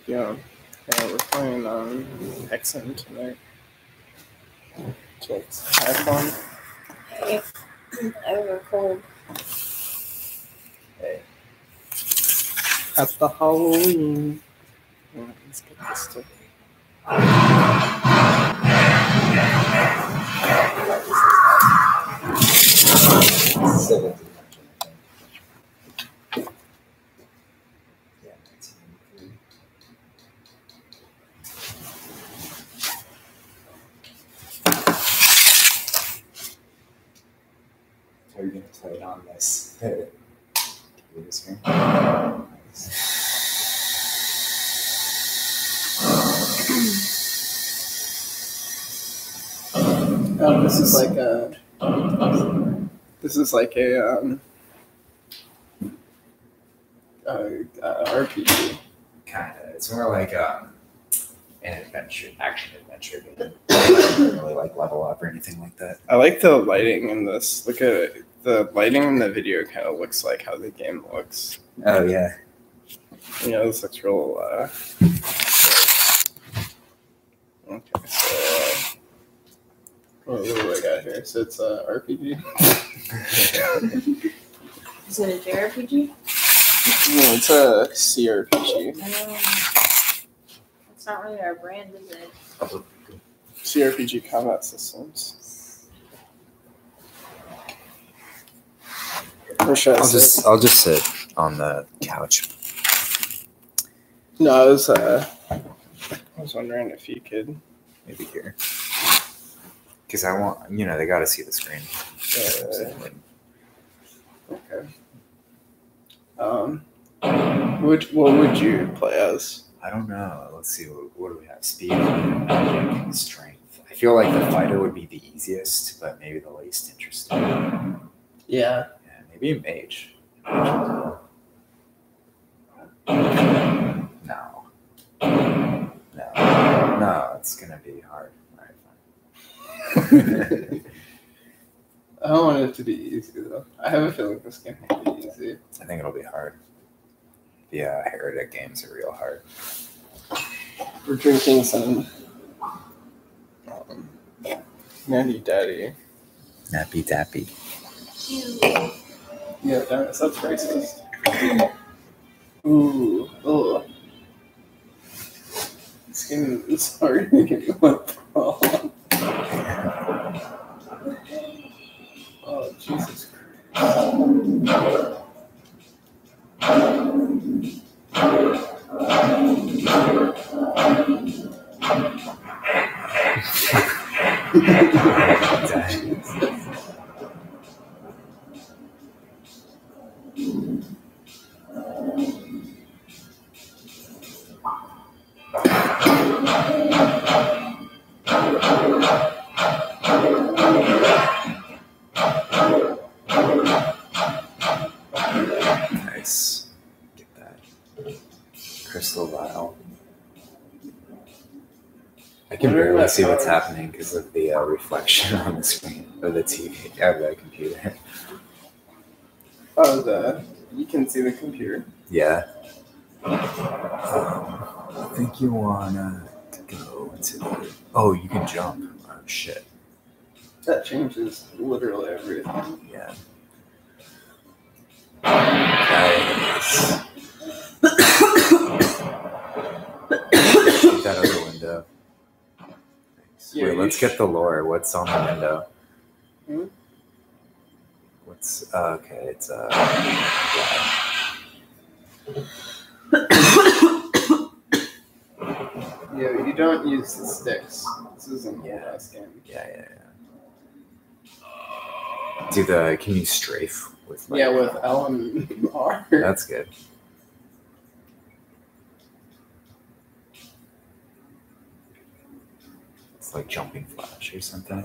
Yeah, we're playing Hexen tonight. So let's have fun. Hey, I have a cold. Hey. At the Halloween. Yeah, let's get this stuff. Are you going to play it on this computer screen? This is like a RPG. Kind of. It's more like an action adventure game. I don't really like level up or anything like that. I like the lighting in this. Look at it. The lighting in the video kind of looks like how the game looks. Oh, yeah. Yeah, this looks real. Okay, so what do I got here? So it's a RPG. Is it a JRPG? No, it's a CRPG. That's not really our brand, is it? CRPG combat systems. Or should I say? I'll just sit on the couch. No, I was wondering if you could Maybe here. Because I want, they got to see the screen. Okay. What would you play as? I don't know. Let's see. What do we have? Speed, magic, and strength. I feel like the fighter would be the easiest, but maybe the least interesting. Yeah. Yeah, maybe a mage. No, it's gonna be hard. All right, fine. I don't want it to be easy though. I have a feeling this game might be easy. I think it'll be hard. The Heretic games are real hard. We're drinking some Natty Daddy. Nappy dappy. Yeah, that's racist. Ooh, ugh. This game is hard to give you one problem. Oh, Jesus Christ. Nice. Get that. Crystal vial. I can barely see what's happening because of the reflection on the screen of the TV, of the computer. Oh, you can see the computer. Yeah. I think you wanna go into the. Oh, you can jump. Oh shit. That changes literally everything. Yeah. Nice. Shoot that other window. Nice. Yeah, Wait, let's get the lore. What's on the window? Hmm? What's okay? It's guy. Yeah, you don't use the sticks. This isn't the last game. Yeah. Can you strafe with? Yeah, with L and R. That's good. It's like jumping flash or something.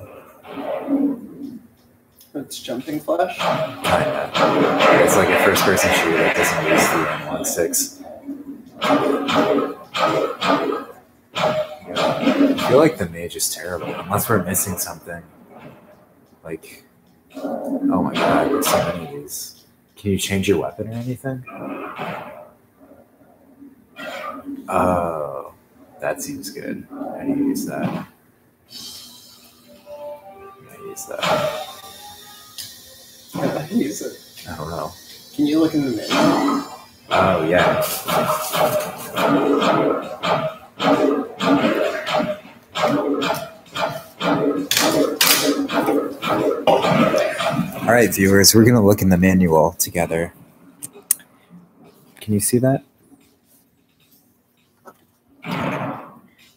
It's jumping flash. Kinda. It's like a first-person shooter that doesn't use the N16. I feel like the mage is terrible, unless we're missing something. Like, oh my god, there's so many of these. Can you change your weapon or anything? Oh, that seems good. How do you use that? How do you use that? How do you use it? I don't know. Can you look in the menu? Oh, yeah. All right, viewers, we're going to look in the manual together. Can you see that?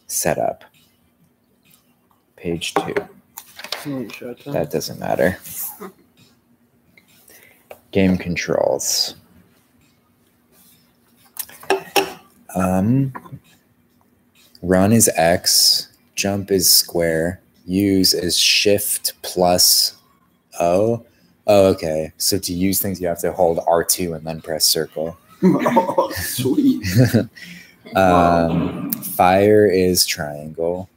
Setup. Page 2. That doesn't matter. Game controls. Run is X, jump is square, use is shift plus O. Oh, okay. So to use things, you have to hold R2 and then press circle. Oh, sweet. Fire is triangle.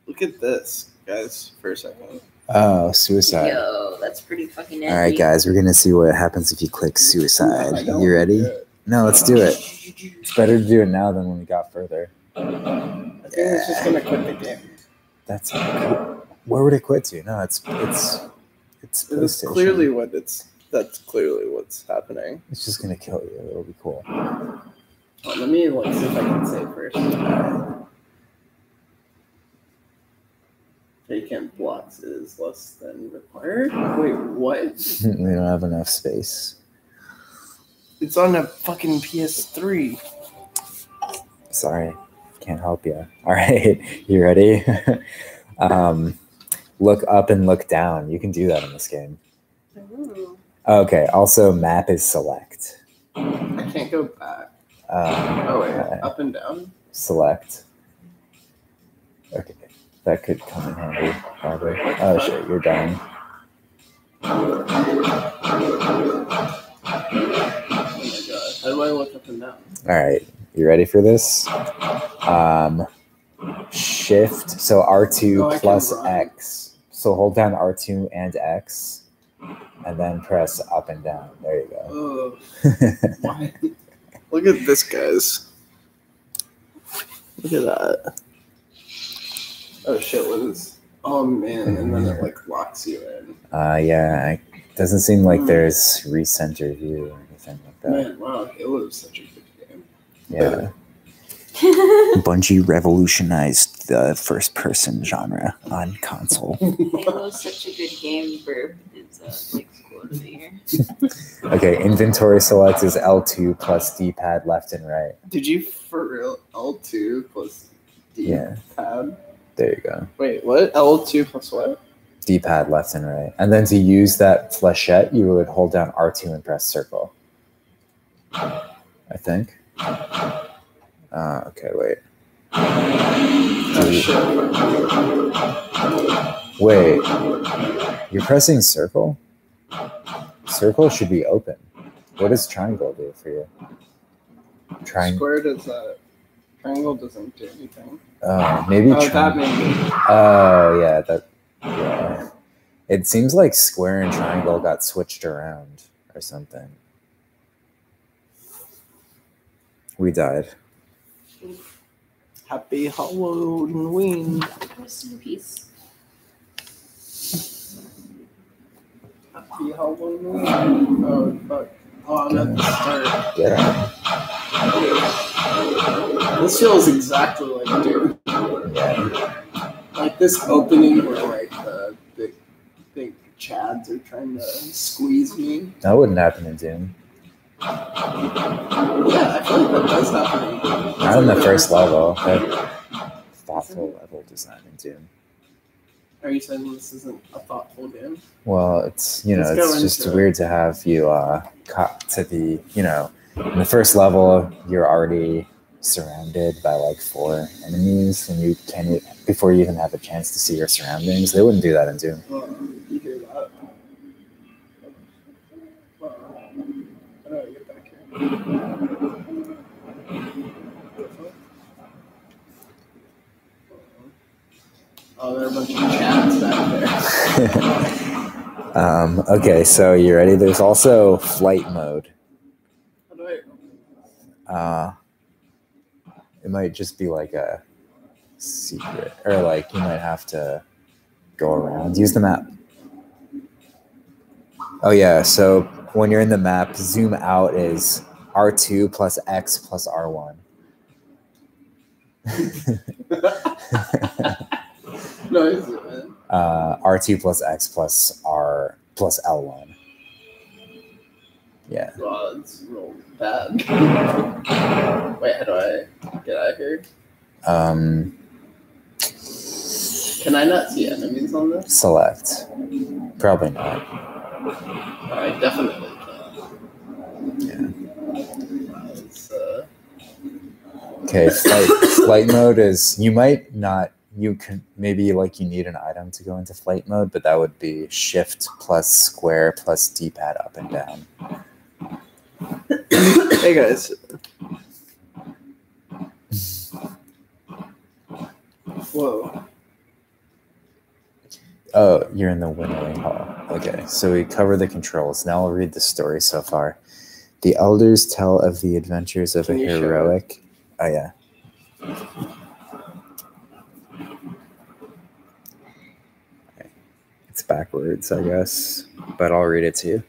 Look at this, guys, for a second. Oh, suicide. Yo, that's pretty fucking edgy. All right, guys, we're going to see what happens if you click suicide. You ready? No, let's do it. It's better to do it now than when we got further. I think it's just going to quit the game. That's cool. Where would it quit to? No, it's PlayStation. That's clearly what's happening. It's just going to kill you. It'll be cool. Oh, let me see if I can save first. Vacant blocks is less than required. Wait, what? We don't have enough space. It's on a fucking PS3. Sorry, can't help you. All right, you ready? Look up and look down. You can do that in this game. Ooh. Okay, also map is select. I can't go back. Oh, wait, up and down? Select. Okay, that could come in handy, probably. Oh shit, you're done. Oh my god. How do I look up and down? All right, you ready for this? Shift, so R2 plus X. So hold down R2 and X, and then press up and down. There you go. Why? Look at this, guys. Look at that. Oh shit, what is... Oh man, and then it like locks you in. Yeah, it doesn't seem like there's recenter view or anything like that. Man, wow, Halo is such a good game. Yeah. Bungie revolutionized the first-person genre on console. Halo's such a good game for its like quote of the year. Okay, inventory select is L2 plus D-pad left and right. Did you for real L2 plus D-pad? Yeah. There you go. Wait, what? L2 plus what? D-pad left and right. And then to use that flechette, you would hold down R2 and press circle. I think. Okay, wait. Wait. You're pressing circle? Circle should be open. What does triangle do for you? Square does that. Triangle doesn't do anything. Maybe. That maybe. Oh, yeah. Yeah. It seems like square and triangle got switched around or something. We died. Happy Halloween. Rest in peace. Happy Halloween. Oh, fuck. Oh, I'm at the start. Yeah. This feels exactly like Doom. Yeah. Like this opening where like the big chads are trying to squeeze me. That wouldn't happen in Doom. Yeah, I feel like that does happen. Not in the first level. That thoughtful level design in Doom. Are you saying this isn't a thoughtful game? Well, it's Let's go it's just into weird to have you caught to be in the first level you're already surrounded by like 4 enemies and you can't before you even have a chance to see your surroundings. They wouldn't do that in Doom. Well, you hear that? How do I get back here? Oh, there are a bunch of chads back there. Okay, so you ready? There's also flight mode. How do I... It might just be like a secret, or like you might have to go around. Use the map. Oh yeah, so when you're in the map, zoom out is R2 plus X plus R1. No, man. R2 plus X plus R plus L1. Yeah. Wow, it's real bad. Wait, how do I get out of here? Can I not see enemies on this? Select. Probably not. I definitely can. Yeah. It's, Okay, flight mode is, you might not, you can maybe like you need an item to go into flight mode, but that would be shift plus square plus D-pad up and down. Hey guys. Whoa. Oh, you're in the winnowing hall. Okay, so we cover the controls. Now I'll read the story so far. The elders tell of the adventures of a heroic... Oh, yeah. It's backwards, I guess, but I'll read it to you.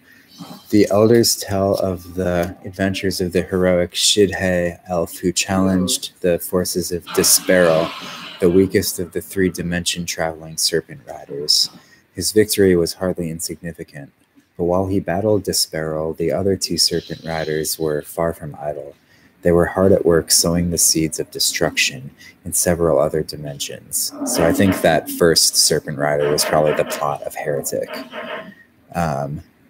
The elders tell of the adventures of the heroic Shidhe elf who challenged the forces of Disparel, the weakest of the three-dimension traveling serpent riders. His victory was hardly insignificant, but while he battled Disparel, the other two serpent riders were far from idle. They were hard at work sowing the seeds of destruction in several other dimensions. So I think that first serpent rider was probably the plot of Heretic.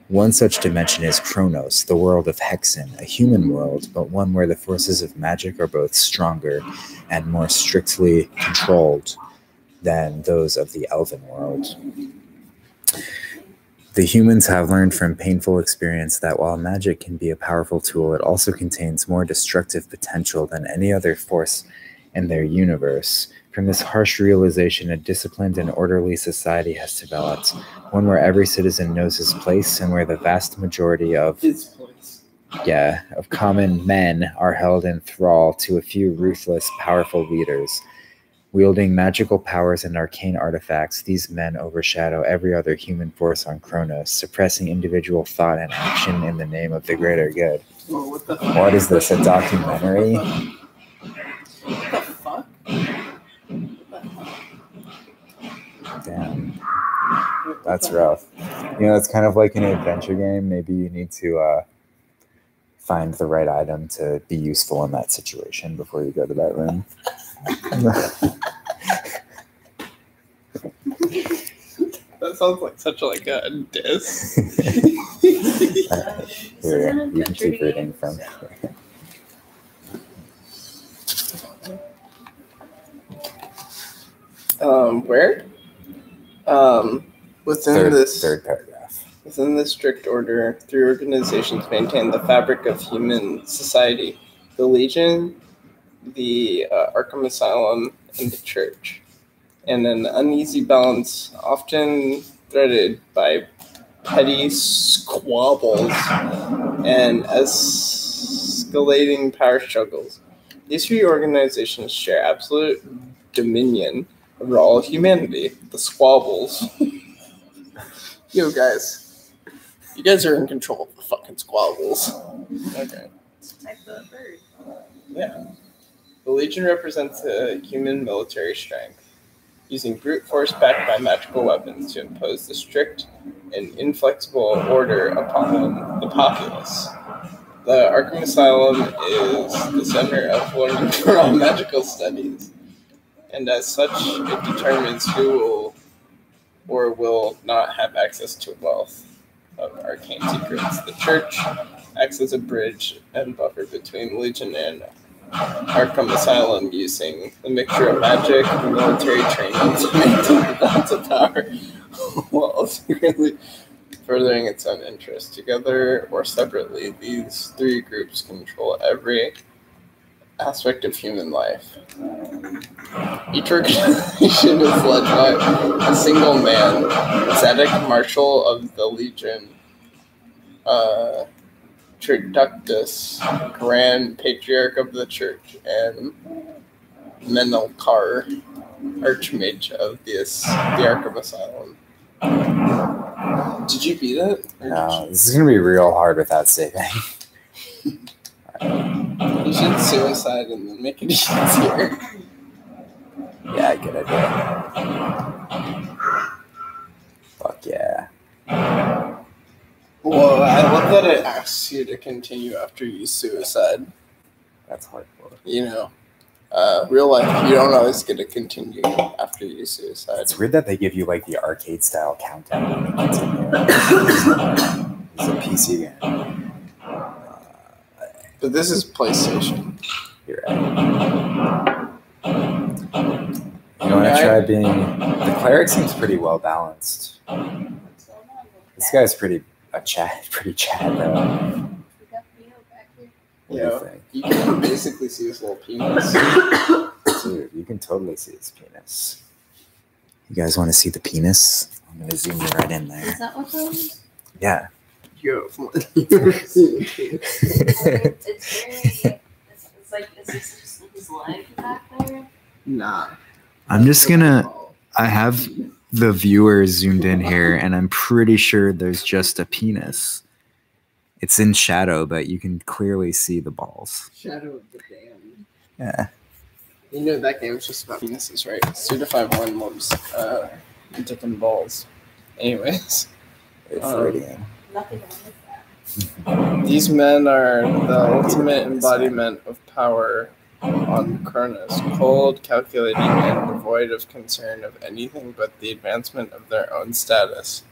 One such dimension is Kronos, the world of Hexen, a human world, but one where the forces of magic are both stronger and more strictly controlled than those of the elven world. The humans have learned from painful experience that while magic can be a powerful tool, it also contains more destructive potential than any other force in their universe. From this harsh realization, a disciplined and orderly society has developed, one where every citizen knows his place and where the vast majority of common men are held in thrall to a few ruthless, powerful leaders. Wielding magical powers and arcane artifacts, these men overshadow every other human force on Kronos, suppressing individual thought and action in the name of the greater good. Whoa, what the What is this, a documentary? What the fuck? Damn. That's rough. You know, it's kind of like an adventure game. Maybe you need to find the right item to be useful in that situation before you go to that room. That sounds like such a diss. Here, you can keep reading from Where? Within third paragraph. Within this strict order, three organizations maintain the fabric of human society: the Legion, the Arkham Asylum, and the Church. And an uneasy balance, often threaded by petty squabbles and escalating power struggles. These three organizations share absolute dominion over all humanity. The squabbles. Yo, guys. You guys are in control of the fucking squabbles. Okay. Like the bird. Yeah. The Legion represents a human military strength, using brute force backed by magical weapons to impose the strict and inflexible order upon the populace. The Arkham Asylum is the center of learning for all magical studies, and as such, it determines who will or will not have access to wealth of arcane secrets. The Church acts as a bridge and buffer between Legion and Arkham Asylum, using a mixture of magic and military training to maintain lots of power while secretly furthering its own interests. Together or separately, these three groups control every aspect of human life. Each organization is led by a single man, Zadok Marshal of the Legion, Traductus, Grand Patriarch of the Church, and Menelcar, Archmage of the Arkham Asylum. Did you beat it? No, this is gonna be real hard without saving. You should suicide and then make it easier. Yeah, good idea. Fuck yeah. Well, I love that it asks you to continue after you suicide. That's hardcore. You know, real life, you don't always get to continue after you suicide. It's weird that they give you like the arcade style countdown when you continue. It's a PC game. But this is PlayStation. You're right. You want to try being... The cleric seems pretty well balanced. This guy's pretty Chad though. Yeah, you can basically see his little penis. Dude, you can totally see his penis. You guys want to see the penis? I'm going to zoom you right in there. Is that what that is? Yeah. Yo, It's like, is this just his leg back there? Nah. I'm just gonna... I have the viewer zoomed in here, and I'm pretty sure there's just a penis. It's in shadow, but you can clearly see the balls. Shadow of the Damned. Yeah. You know that game's just about penises, right? Suda 5-1 loves dick and balls. Anyways. It's Freudian. Nothing wrong with that. These men are the ultimate embodiment of power on Cronus, cold, calculating, and devoid of concern of anything but the advancement of their own status.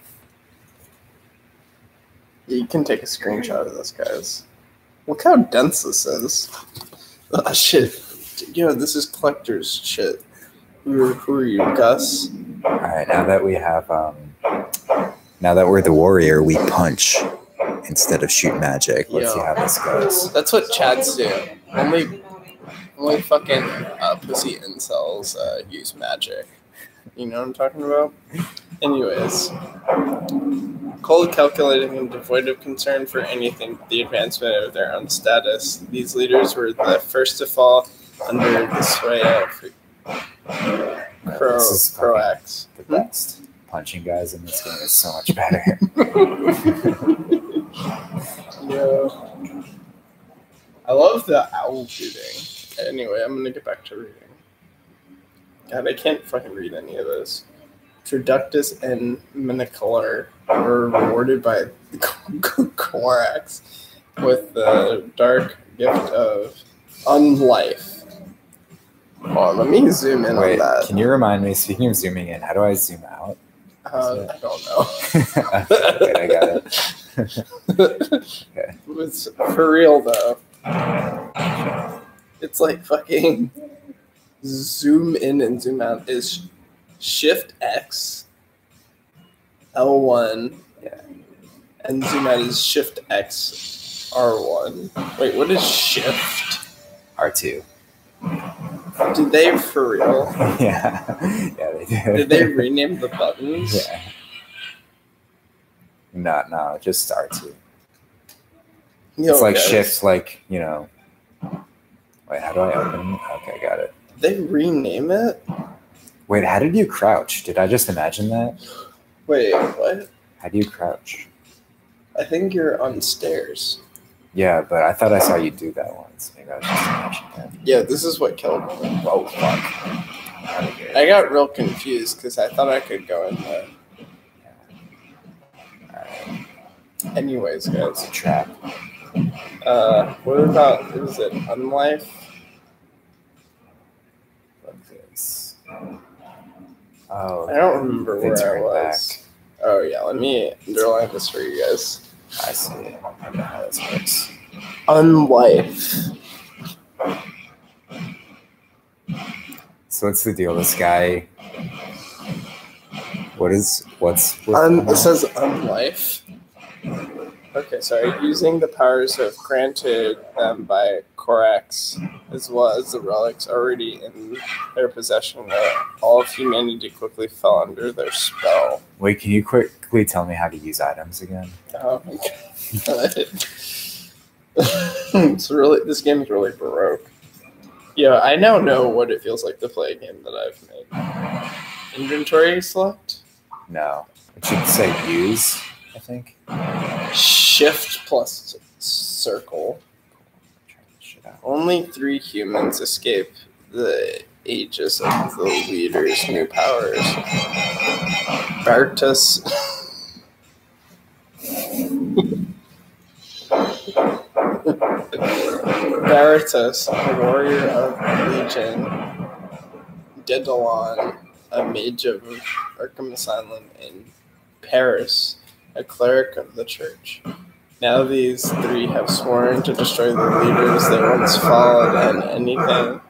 You can take a screenshot of this, guys. Look how dense this is. Oh, shit. Yo, this is collector's shit. Who are you, Gus? Alright, now that we have... now that we're the warrior, we punch instead of shoot magic. Let's see how this goes. That's what Chads do. Only fucking pussy incels use magic. You know what I'm talking about? Anyways. Cold, calculating, and devoid of concern for anything but the advancement of their own status. These leaders were the first to fall under the sway of Croax. The best. Punching guys in this game is so much better. Yeah. I love the owl shooting. Anyway, I'm gonna get back to reading. God, I can't fucking read any of this. Traductus and Minicolor were rewarded by the Corax with the dark gift of unlife. Oh, let me zoom in on that. Can you remind me, speaking of zooming in, how do I zoom out? I don't know. Okay, I got it. Okay. It's for real though. It's like fucking zoom in and zoom out is Shift X L1, Yeah. and zoom out is Shift X R1. Wait, what is Shift? R2. Did they for real? Yeah. Yeah, they did. Did they rename the buttons? Yeah. No, just R2. Yo, It's like guys, shift, like, you know. Wait, how do I open? Okay, got it. They rename it? Wait, how did you crouch? Did I just imagine that? Wait, what? How do you crouch? I think you're on stairs. Yeah, but I thought I saw you do that once. Maybe I was just imagining that. Yeah, this is what killed me. Oh, fuck. I got real confused because I thought I could go in there. Alright, Anyways, it's guys. a trap. What about, is it Unlife? Fuck this. Oh, I don't remember they where I turn was. back. Oh yeah, let me underline this for you guys. I see. I don't know how this works. Unlife. So what's the deal? This guy. What's It says Unlife. Okay, sorry. Using the powers of granted them by Corax, as well as the relics already in their possession, all of humanity quickly fell under their spell. Wait, can you quickly tell me how to use items again? Oh my god. This game is really baroque. Yeah, I now know what it feels like to play a game that I've made. Inventory select? No. It should say use, I think. Shift plus circle. Try this shit out. Only 3 humans escape the aegis of the leader's new powers. Bartus. Baratus, a warrior of Legion. Dedalon, a mage of Arkham Asylum. And Paris, a cleric of the church. Now these 3 have sworn to destroy the leaders they once followed and anything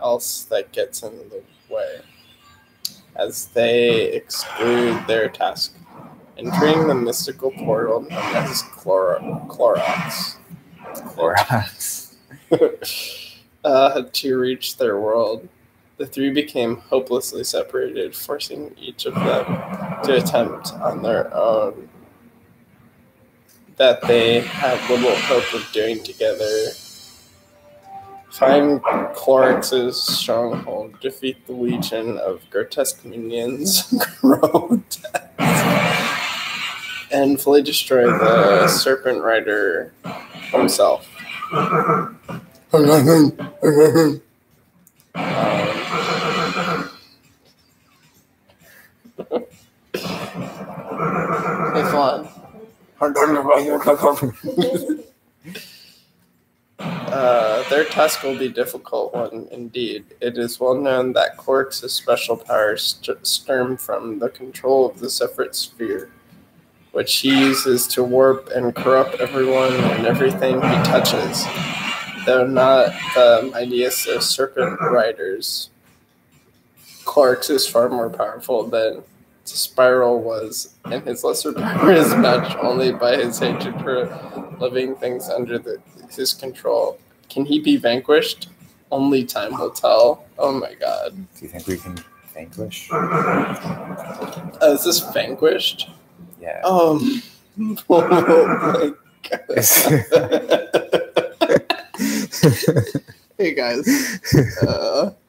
else that gets in the way, as they exclude their task, entering the mystical portal known as Clorox. To reach their world. The 3 became hopelessly separated, forcing each of them to attempt on their own that they had little hope of doing together. Find Clorox's stronghold, defeat the legion of grotesque minions, and fully destroy the Serpent Rider himself. It's fun. Their task will be a difficult one indeed. It is well known that Clorox's special powers stem from the control of the separate sphere, which he uses to warp and corrupt everyone and everything he touches. Though not the mightiest of serpent riders, Clorox is far more powerful than Spiral was, and his lesser power is matched only by his hatred for living things under his control. Can he be vanquished? Only time will tell. Oh my god. Do you think we can vanquish? Is this vanquished? Yeah. Oh my god. Hey guys,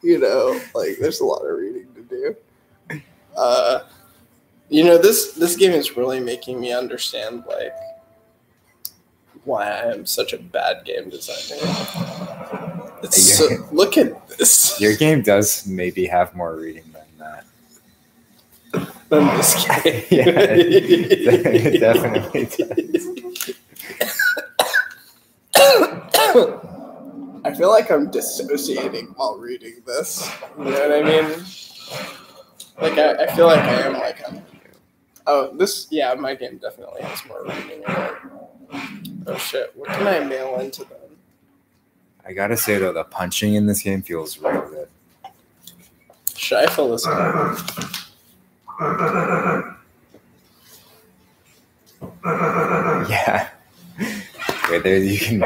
there's a lot of reading to do. This game is really making me understand, why I am such a bad game designer. Look at this. Your game does maybe have more reading than that. Than this game. Yeah, it definitely does. I feel like I'm dissociating while reading this. You know what I mean? I feel like I am my game definitely has more reading in it. Oh shit, what can I mail into them? I gotta say though, the punching in this game feels real good. Should I fill this out? Yeah. Wait, there you can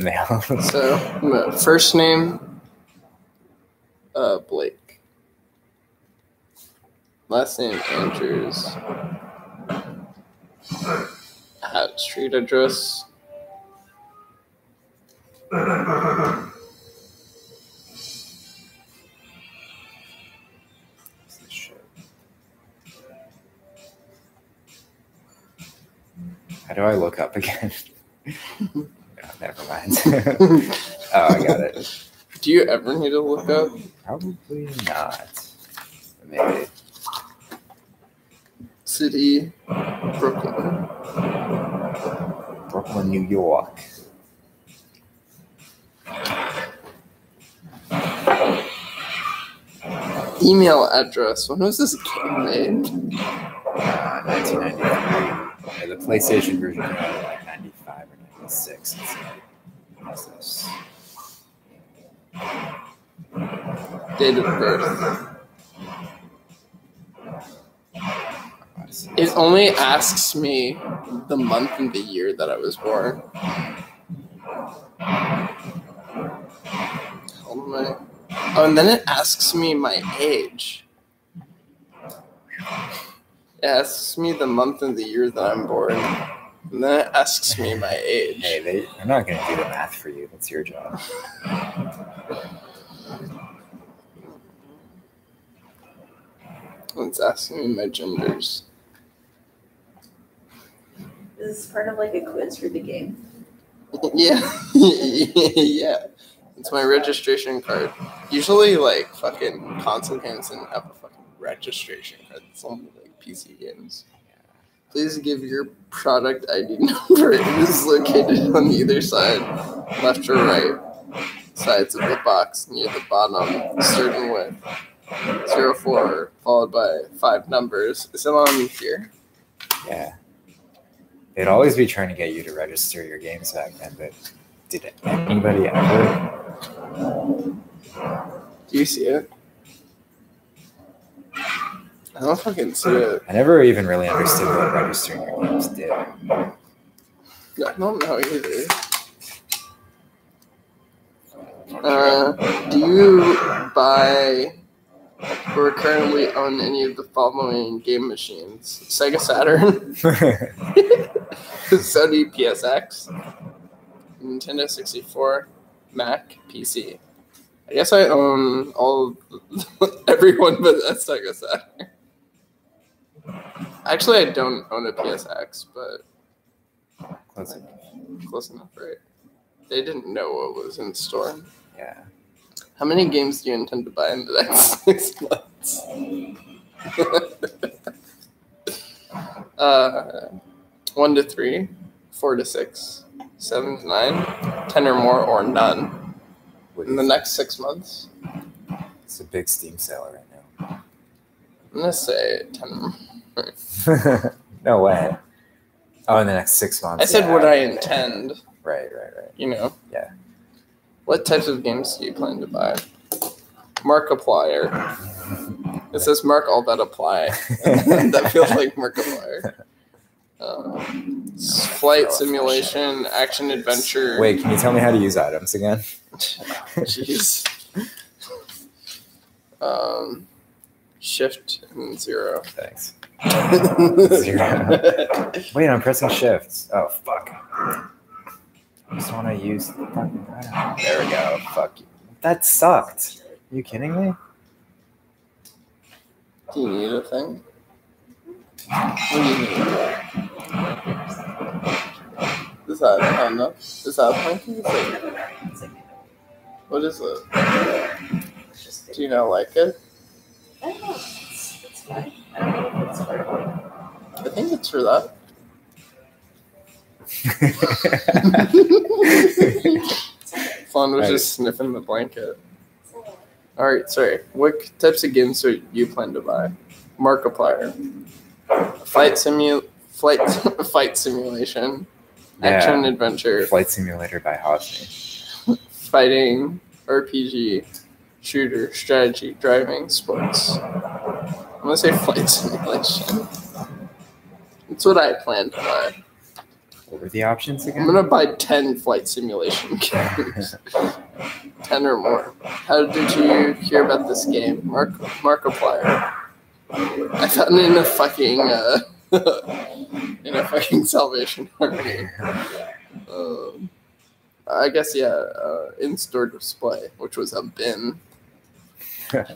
mail. So, first name, Blake. Last name, Andrews. Street address. How do I look up again? Oh, never mind. Oh, I got it. Do you ever need to look up? Probably not. Maybe. City, Brooklyn. Brooklyn, New York. Email address. When was this game made? 1993. Yeah, the PlayStation version came out in like 95 or 96. What's this? Date of birth. It only asks me the month and the year that I was born. Oh, and then it asks me my age. It asks me the month and the year that I'm born. And then it asks me my age. Hey, they're not going to do the math for you. That's your job. It's asking me my genders. Is this part of like a quiz for the game? Yeah. Yeah. It's my registration card. Usually, like, fucking console games didn't have a fucking registration card. It's only, like, PC games. Please give your product ID number. It is located on either side, left or right, sides of the box near the bottom, starting with 04, followed by 5 numbers. Is it on here? Yeah. They'd always be trying to get you to register your games back then, but did anybody ever? Do you see it? I don't fucking see it. I never even really understood what registering your games did. I don't know either. Do you buy or currently own any of the following game machines? Sega Saturn, Sony PSX, Nintendo 64, Mac, PC. I guess I own everyone but that Sega Saturn. Actually, I don't own a PSX, but Close enough. close enough, right? They didn't know what was in store. Yeah. How many games do you intend to buy in the next 6 months? 1 to 3, 4 to 6, 7 to 9, 10 or more, or none. In the next 6 months? It's a big Steam sale right now. I'm going to say 10 or more. No way. Oh, in the next 6 months. I said what I intend. Right. You know? Yeah. What types of games do you plan to buy? Markiplier. It says mark all that apply. That feels like Markiplier. Flight simulation, action adventure. Wait, can you tell me how to use items again? Jeez. Shift and 0. Thanks. 0. Wait, I'm pressing shifts. Oh, fuck. I just want to use the fucking item. There we go. Fuck you. That sucked. Are you kidding me? Do you need a thing? What do you need? Is that, I don't know. Is that blinking? What is it? Do you not like it? I don't know. It's fine. I don't know if it's for I think it's for that. Fawn was just sniffing the blanket. Alright, sorry. What types of games do you plan to buy? Markiplier. Fight simulation. Action adventure. Flight Simulator by Hosni. Fighting. RPG. Shooter. Strategy. Driving. Sports. I'm going to say flight simulation. That's what I plan to buy. What were the options again? I'm going to buy 10 flight simulation games. 10 or more. How did you hear about this game? Markiplier. I found it in a fucking Salvation Army. I guess, yeah, in-store display, which was a bin. This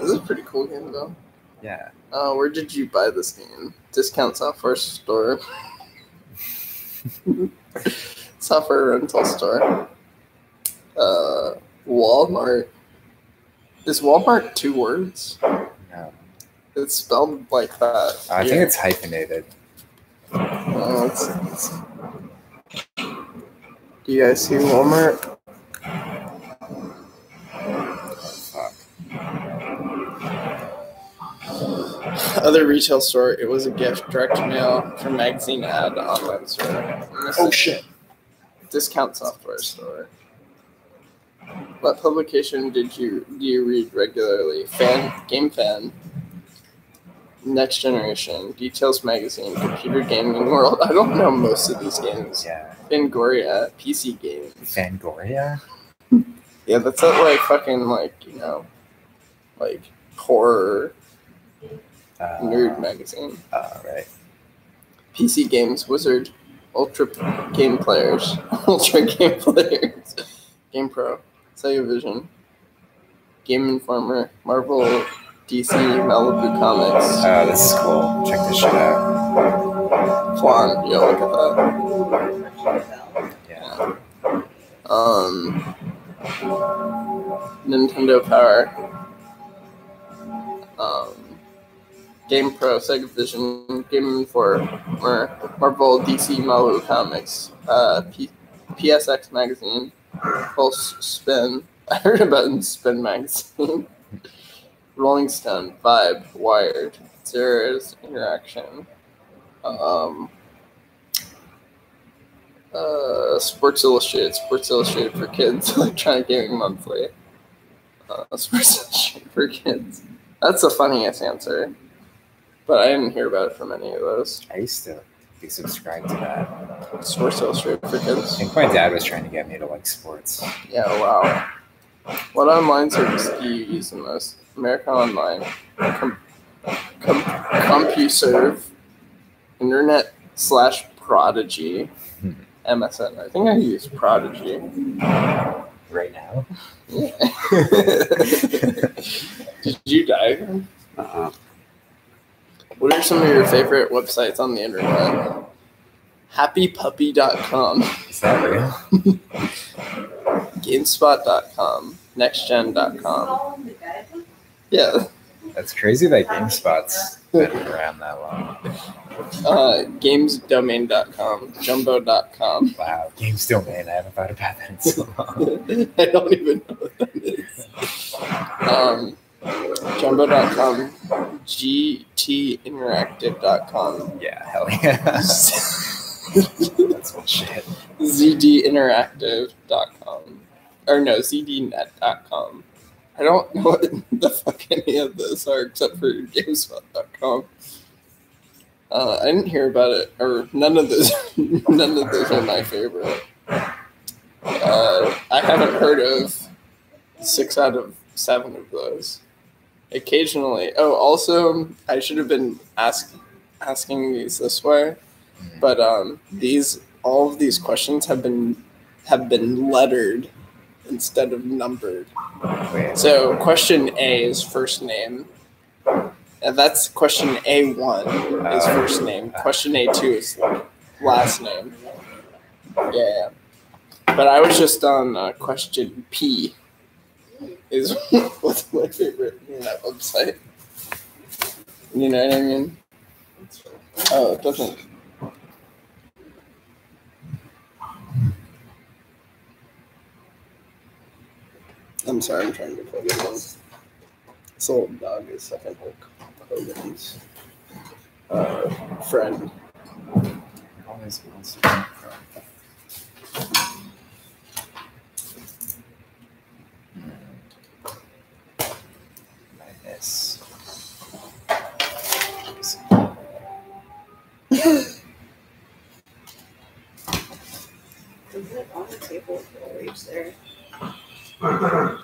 is a pretty cool game, though. Yeah. Where did you buy this game? Discount software store. Software rental store. Walmart. Is Walmart 2 words? No. It's spelled like that. I think it's hyphenated. Let's see. Do you guys see Walmart? Fuck. Other retail store. It was a gift. Direct mail from magazine ad online store. Oh shit. Discount software store. What publication do you read regularly? Game Fan. Next Generation. Details Magazine. Computer Gaming World. I don't know most of these games. Yeah. Fangoria. PC games. Fangoria? Yeah, that's not like fucking like, you know, like horror Nerd magazine. Right. PC Games Wizard. Ultra Game Players. Ultra Game Players. Game Pro. Sega Vision. Game Informer. Marvel. DC. Malibu Comics. Oh, this is cool. Check this shit out. Flan. Yo, look at that. Yeah. Nintendo Power. Game Pro, Sega Vision, Game Informer, Marvel, DC, Malibu Comics, PSX Magazine, Pulse Spin. I heard about Spin Magazine. Rolling Stone, Vibe, Wired, Zero's Interaction, Sports Illustrated for Kids, Electronic Gaming Monthly, Sports Illustrated for Kids. That's the funniest answer, but I didn't hear about it from any of those. I used to be subscribed to that. Sports Illustrated for Kids. I think my dad was trying to get me to like sports. Yeah, wow. What online service do you use the most? American Online, CompuServe, Internet/Prodigy, MSN. I think I use Prodigy. Right now? Yeah. Did you die? What are some of your favorite websites on the internet? HappyPuppy.com. Is that real? GameSpot.com. NextGen.com. Yeah. That's crazy that GameSpot's been around that long. GamesDomain.com. Jumbo.com. Wow, Games Domain. I haven't thought about that in so long. I don't even know what that is. Jumbo.com. GTInteractive.com. Yeah, hell yeah. That's what shit. ZDInteractive.com. Or no, ZDNet.com. I don't know what the fuck any of those are except for GameSpot.com. I didn't hear about it, or none of those are my favorite. I haven't heard of 6 out of 7 of those. Occasionally. Oh, also, I should have been asking these this way, but all of these questions have been lettered instead of numbered. So question A is first name. And that's question A1 is first name. Question A2 is last name. Yeah. But I was just on question P. Is what's my favorite internet website. You know what I mean? Oh, it doesn't. I'm sorry, I'm trying to plug it in. This little dog is second Hulk Hogan's friend. Always wants to come from. Minus. Is it on the table? Will reach there. Go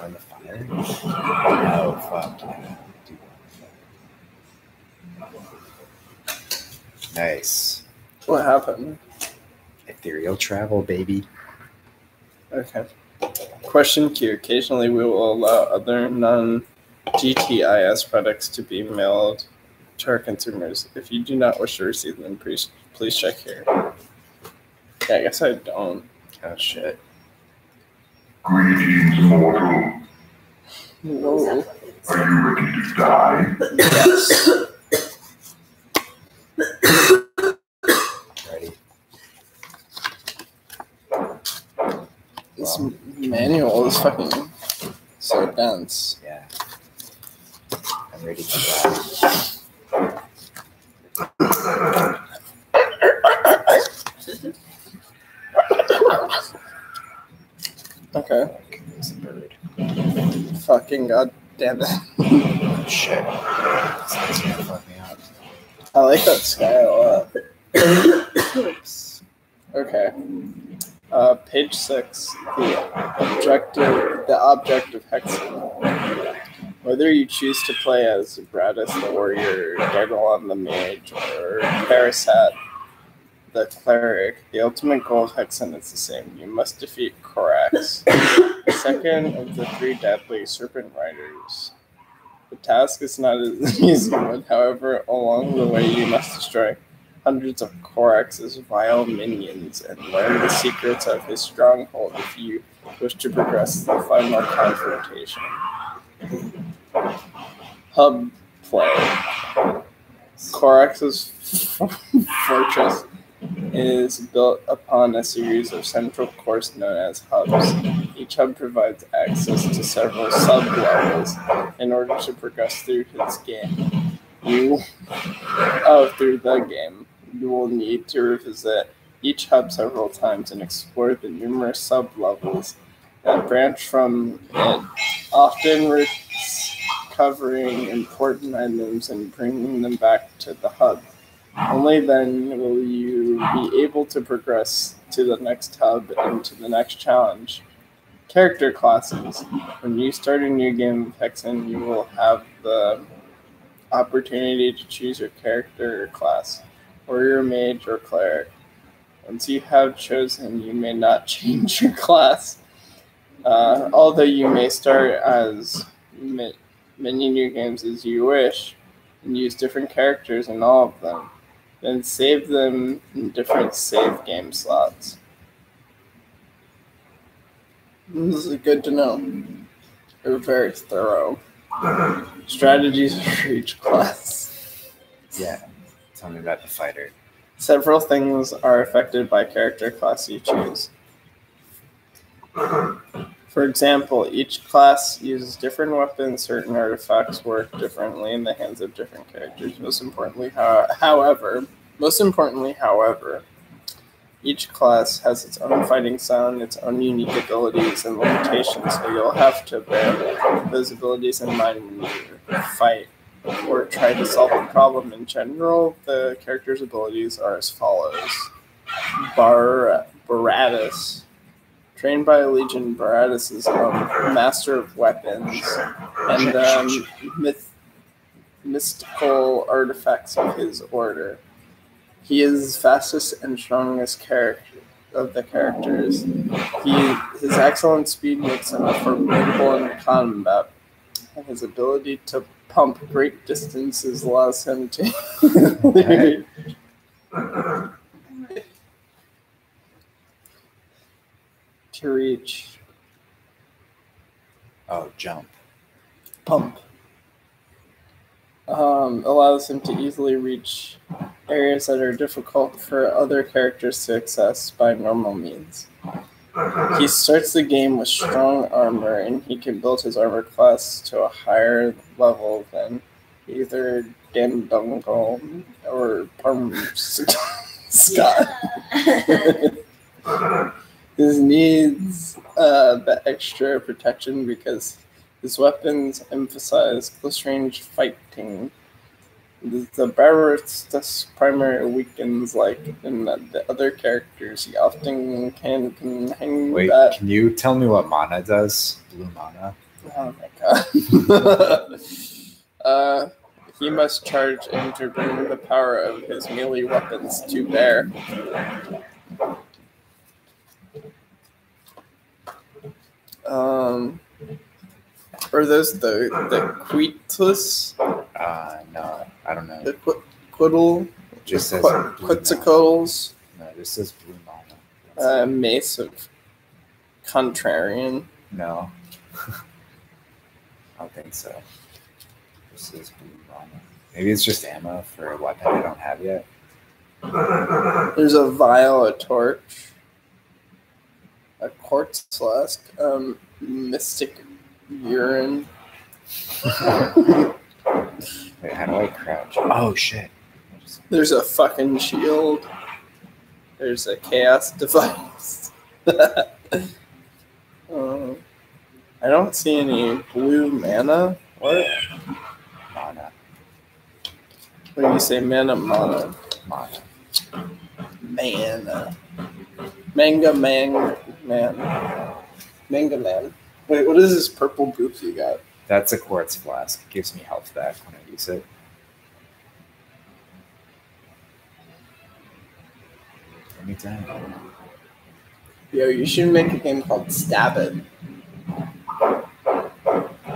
in the fire? Oh, fuck. Yeah. Nice. What happened? Ethereal travel, baby. Okay. Question Q. Occasionally we will allow other non-GTIS products to be mailed to our consumers. If you do not wish to receive them, please check here. Yeah, I guess I don't. Oh, shit. Greetings, mortal. Whoa. Are you ready to die? Yes. Ready? This manual is fucking so dense. Yeah. I'm ready to die. Okay. There's a bird. Fucking goddamn it. Shit. This guy's gonna fuck me up. I like that sky a lot. Okay. Page 6. The object of Hexen. Whether you choose to play as Bradus the warrior, Daedalon the mage, or Parasat the cleric, the ultimate goal of Hexen is the same. You must defeat Korax, the second of the 3 deadly serpent riders. The task is not as easy one, however, along the way you must destroy hundreds of Korax's vile minions and learn the secrets of his stronghold if you wish to progress to the final confrontation. Hub play. Korax's fortress is built upon a series of central cores known as hubs. Each hub provides access to several sub-levels. In order to progress through the game, you will need to revisit each hub several times and explore the numerous sub-levels that branch from it, often recovering important items and bringing them back to the hub. Only then will you be able to progress to the next hub and to the next challenge. Character classes. When you start a new game with Hexen, you will have the opportunity to choose your character or class, warrior, mage, or cleric. Once you have chosen, you may not change your class. Although you may start as many new games as you wish and use different characters in all of them, then save them in different save game slots. This is good to know. They're very thorough. Strategies for each class. Yeah. Tell me about the fighter. Several things are affected by character class you choose. For example, each class uses different weapons. Certain artifacts work differently in the hands of different characters. Most importantly, however, each class has its own fighting style and its own unique abilities and limitations, so you'll have to bear those abilities in mind when you fight or try to solve a problem. In general, the character's abilities are as follows. Baratus. Trained by Legion, Baratus is a master of weapons and mystical artifacts of his order. He is fastest and strongest of the characters. His excellent speed makes him formidable in combat, and his ability to pump great distances allows him to reach. Oh, jump. Pump. Allows him to easily reach areas that are difficult for other characters to access by normal means. He starts the game with strong armor, and he can build his armor class to a higher level than either Dandungle or Scott. His needs the extra protection because his weapons emphasize close-range fighting. The Baratus primary weakens, like in the other characters, he often can hang. Wait, can you tell me what mana does? Blue mana? Oh my god. He must charge in to bring the power of his melee weapons to bear. Are those the Queetless? No, I don't know. The Quiddle? Just says Quetzalcoatl's? No, this says blue mana. Mace of Contrarian? No. I don't think so. This is blue mana. Maybe it's just ammo for a weapon I don't have yet. There's a vial, a torch, a quartz flask, mystic urine. Wait, how do I crouch? Oh, shit. There's a fucking shield. There's a chaos device. I don't see any blue mana. What? Mana. What do you say? Mana? Mana. Mana. Manga man. Manga man. Wait, what is this purple goop you got? That's a quartz flask. It gives me health back when I use it. Anytime. Yo, you should make a game called Stab It. You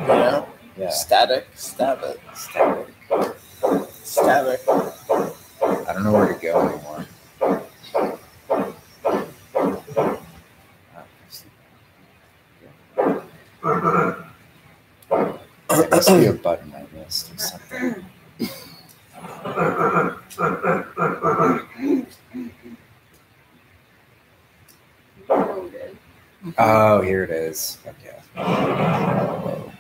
know? Yeah. Static, stab it. Stab it. Stab it. I don't know where to go anymore. There must be a button I missed or something. Loaded. Oh, here it is. Okay. Whoa.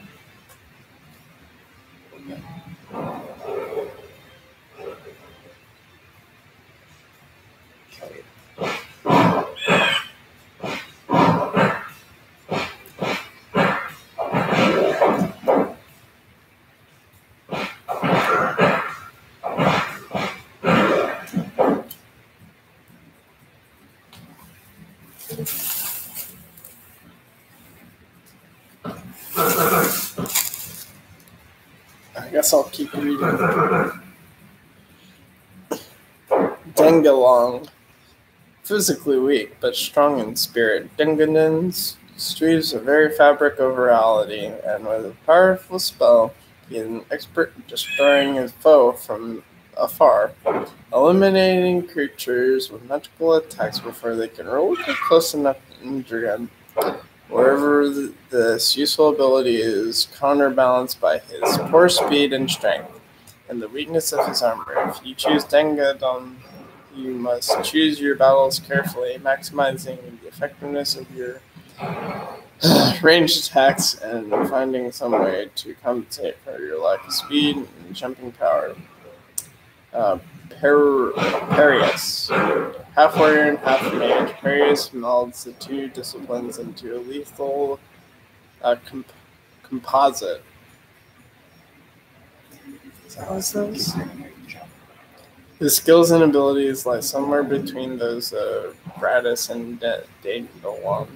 Okay. I guess I'll keep reading. Dengalong. Physically weak, but strong in spirit. Dingadin's streaves a very fabric of reality, and with a powerful spell, he is an expert at destroying his foe from afar, eliminating creatures with magical attacks before they can roll close enough to injure him. Wherever this useful ability is counterbalanced by his poor speed and strength, and the weakness of his armor. If you choose Dengadon, you must choose your battles carefully, maximizing the effectiveness of your ranged attacks and finding some way to compensate for your lack of speed and jumping power. Perius. Half warrior and half mage, Perius melds the two disciplines into a lethal composite. What's this? His skills and abilities lie somewhere between those of Gratis and Dangalong.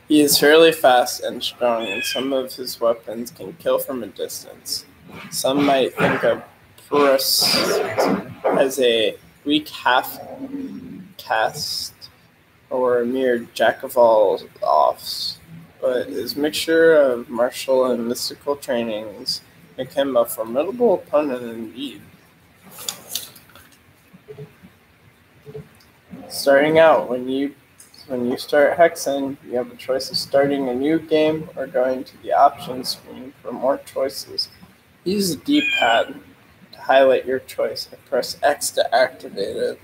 He is fairly fast and strong, and some of his weapons can kill from a distance. Some might think of Purus as a weak half-caste or a mere jack-of-all-offs, but his mixture of martial and mystical trainings make him a formidable opponent indeed. Starting out, when you start Hexen, you have a choice of starting a new game or going to the options screen for more choices. Use the D-pad to highlight your choice and press X to activate it.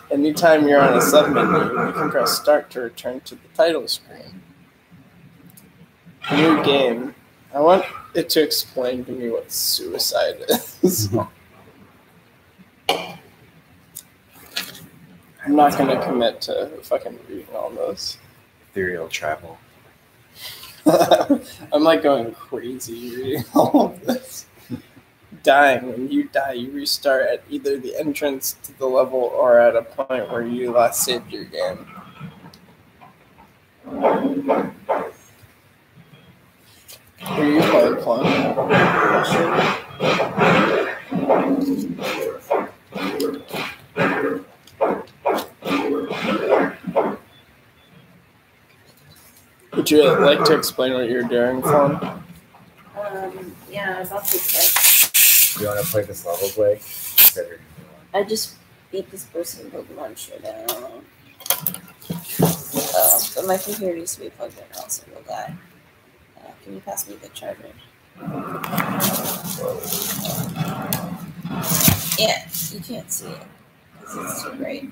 Anytime you're on a submenu, you can press Start to return to the title screen. New game. I want it to explain to me what suicide is. I'm not going to commit to fucking reading all this. Ethereal travel. I'm like going crazy reading all of this. Dying. When you die, you restart at either the entrance to the level or at a point where you last saved your game. Are you playing fun? Would you like to explain what you're doing, Fawn? Yeah, about to check. Do you want to play this level, Blake? I just beat this person Pokemon shit. I don't know. But my computer needs to be plugged in, or else it will die. Can you pass me the charger? Yeah, you can't see it because it's too bright.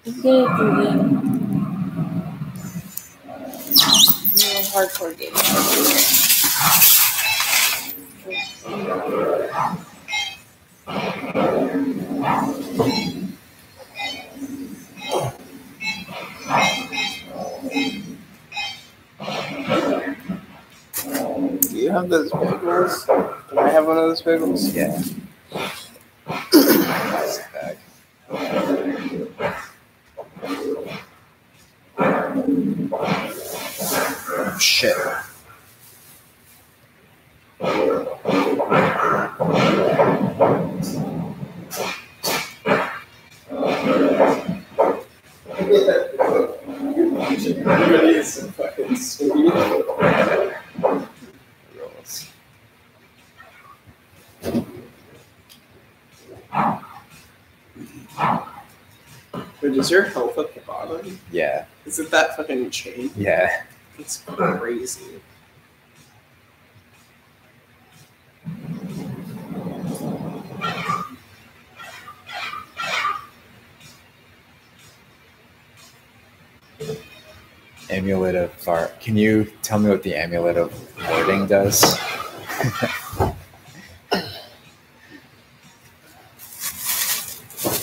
You get it through the hardcore game. Do you have those bagels? Can I have one of those bagels? Yeah. Bag. shit. Everybody is so fucking sweet. Rolls. Wait, is your health at the bottom? Yeah. Is it that fucking chain? Yeah. It's crazy. Amulet of Far. Can you tell me what the Amulet of Warding does?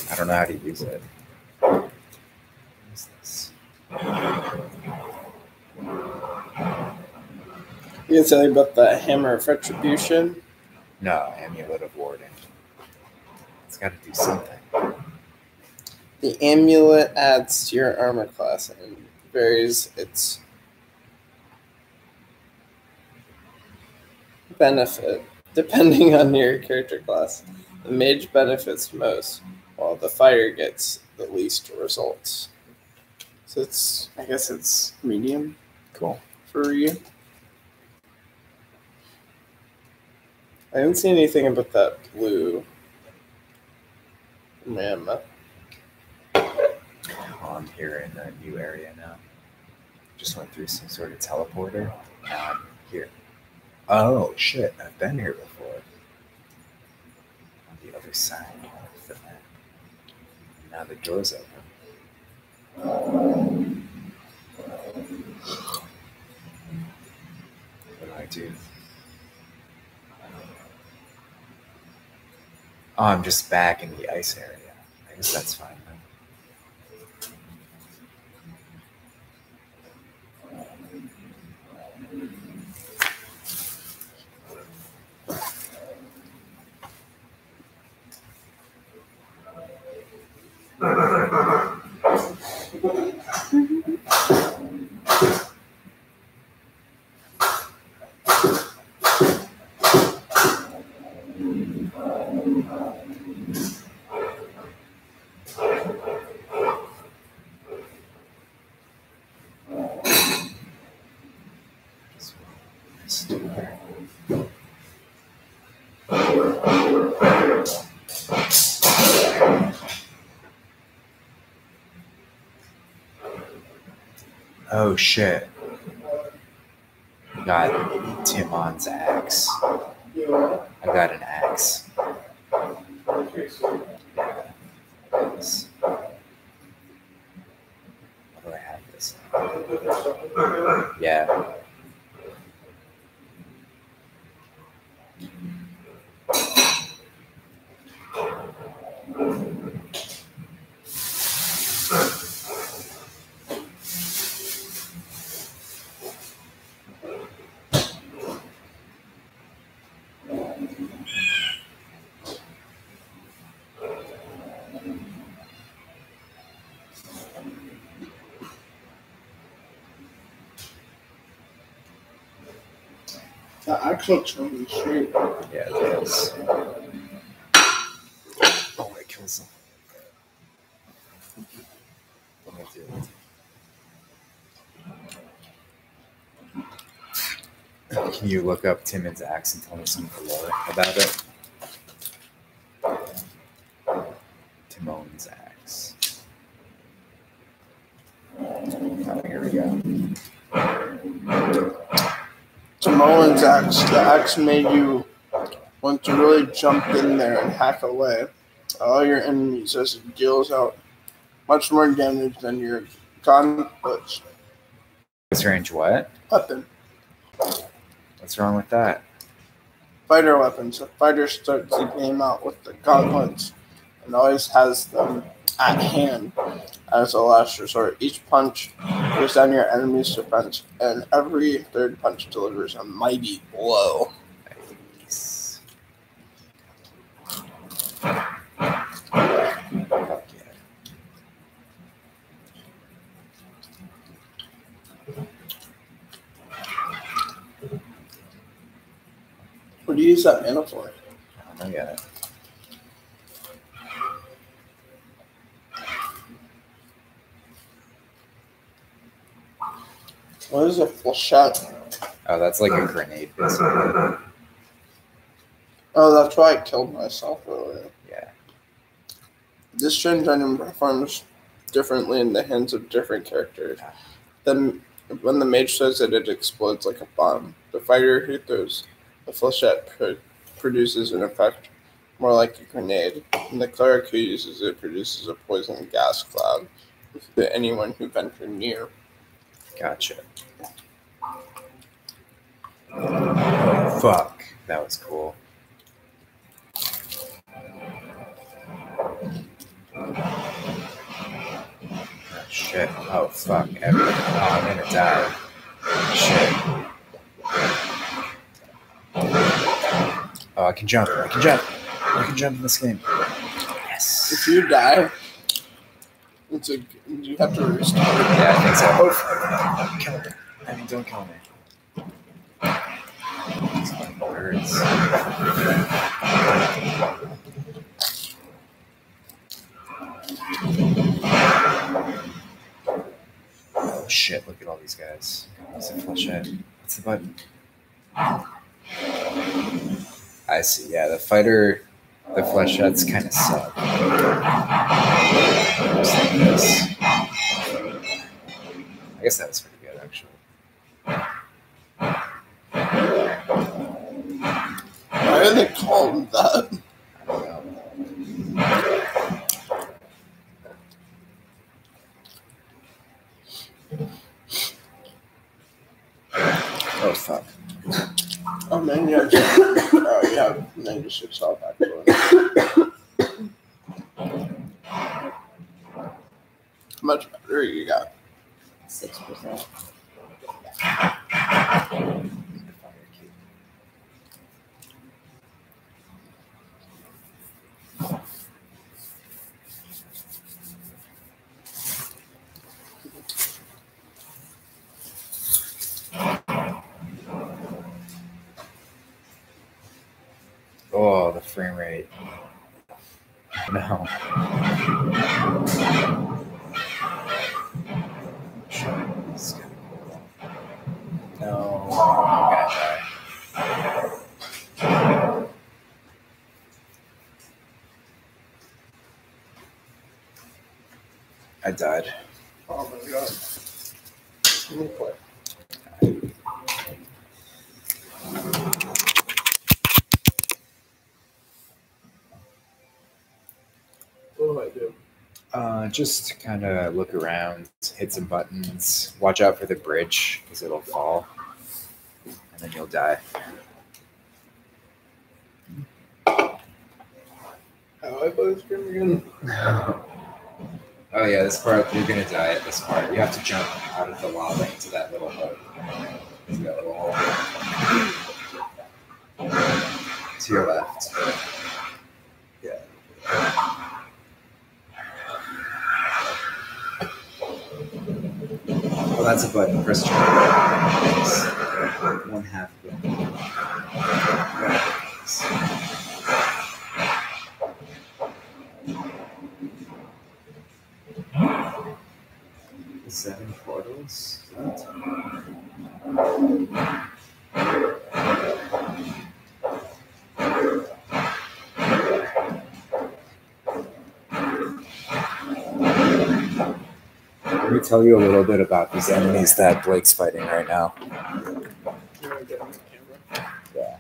I don't know how to use it. What is this? You can tell you about the Hammer of Retribution. No, Amulet of Warding. It's got to do something. The amulet adds to your armor class and varies its benefit depending on your character class. The mage benefits most, while the fighter gets the least results. So I guess it's medium Cool. for you. I didn't see anything about that blue mammoth. Oh, I'm here in a new area now. Just went through some sort of teleporter. Now I'm here. Oh, shit. I've been here before. On the other side of the map. Now the door's open. What do I do? Oh, I'm just back in the ice area. I guess that's fine then. Oh shit. Got Timon's axe. I got an axe. Yeah. Yes. How do I have this? Yeah. The actual chunky straight. Yeah, it is. Oh, it kills him. What do I do? Can you look up Timon's axe and tell me some lore about it? Timon's axe. Oh, here we go. Timon's axe. The axe made you want to really jump in there and hack away all your enemies as it deals out much more damage than your gauntlets Close range what? weapon. What's wrong with that? Fighter weapons. A fighter starts the game out with the gauntlets and always has them at hand as a last resort. Each punch goes down your enemy's defense, and every third punch delivers a mighty blow. Nice. use that mana for? I don't get it. What is a full shot? Oh, that's like a grenade, basically. Oh, that's why I killed myself earlier. Yeah. This strange item performs differently in the hands of different characters. Then, when the mage throws it, it explodes like a bomb. The fighter who throws a flechette produces an effect more like a grenade, and the cleric who uses it produces a poison gas cloud to anyone who ventured near. Gotcha. Oh, fuck. That was cool. Oh, shit. Oh, fuck. Oh, I'm gonna die. Shit. Oh, I can jump. I can jump. I can jump in this game. Yes. If you die, you have to restart. Yeah, I think so. Oh, fuck. Kill me. I mean, don't kill me. These fucking birds. Oh shit, look at all these guys. What's the flechette? What's the button? I see, yeah, the fighter, the flechette's kind of suck. Just like this. I guess that was pretty good, actually. Why are they called that? I don't know. Oh, fuck. Oh man, yeah. Oh yeah, 96 health actually. How much battery you got? 6%. Oh, the frame rate. No. No, I'm gonna die. I died. Oh my god. Let me play. What do I do? Just kind of look around, hit some buttons, watch out for the bridge because it'll fall, and then you'll die. How do I play this game again? Oh yeah, this part, you're gonna die at this part. You have to jump out of the lava into that little boat. Into that little hole. To your left. Yeah. Well, that's a button. Press jump. One half button. The 7 portals. Let me tell you a little bit about these enemies that Blake's fighting right now. You want to get on the camera? Yeah.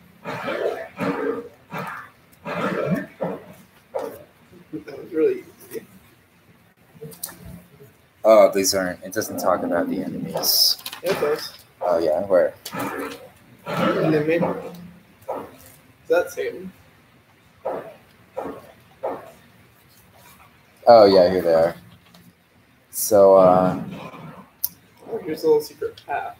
That was really easy. Oh, these aren't. It doesn't talk about the enemies. Yeah, it does. Oh yeah, where? And they made it. Is that Satan? Oh yeah, here they are. So Oh, here's a little secret path.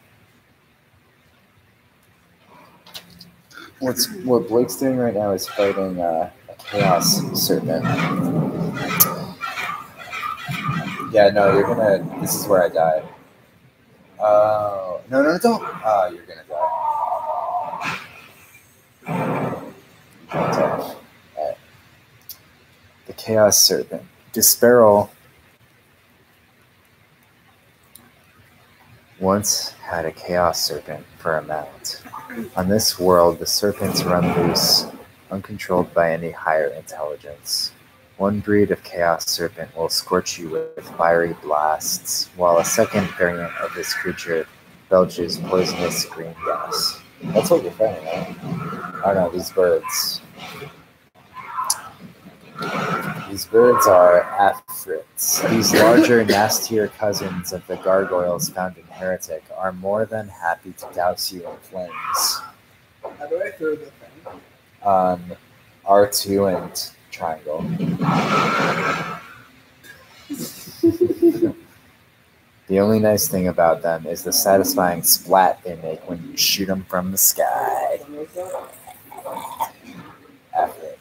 what Blake's doing right now is fighting a chaos serpent. Yeah, no, you're gonna. This is where I died. Oh no, don't. Oh, you're gonna die. Chaos Serpent. Disparol once had a Chaos Serpent for a mount. On this world, the serpents run loose, uncontrolled by any higher intelligence. One breed of Chaos Serpent will scorch you with fiery blasts, while a second variant of this creature belches poisonous green gas. That's what you're fighting, right? Oh no, these birds. These birds are afrits. These larger, nastier cousins of the gargoyles found in Heretic are more than happy to douse you in flames. How do I throw the thing? R2 and triangle. The only nice thing about them is the satisfying splat they make when you shoot them from the sky. Afrit.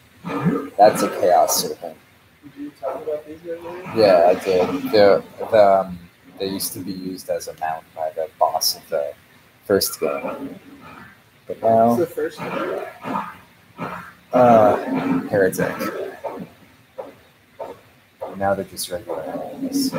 That's a Chaos Serpent. Did you talk about these earlier? Yeah, I did. They used to be used as a mount by the boss of the first game. But What's now, the first one? Heretic. Now they're just regular enemies.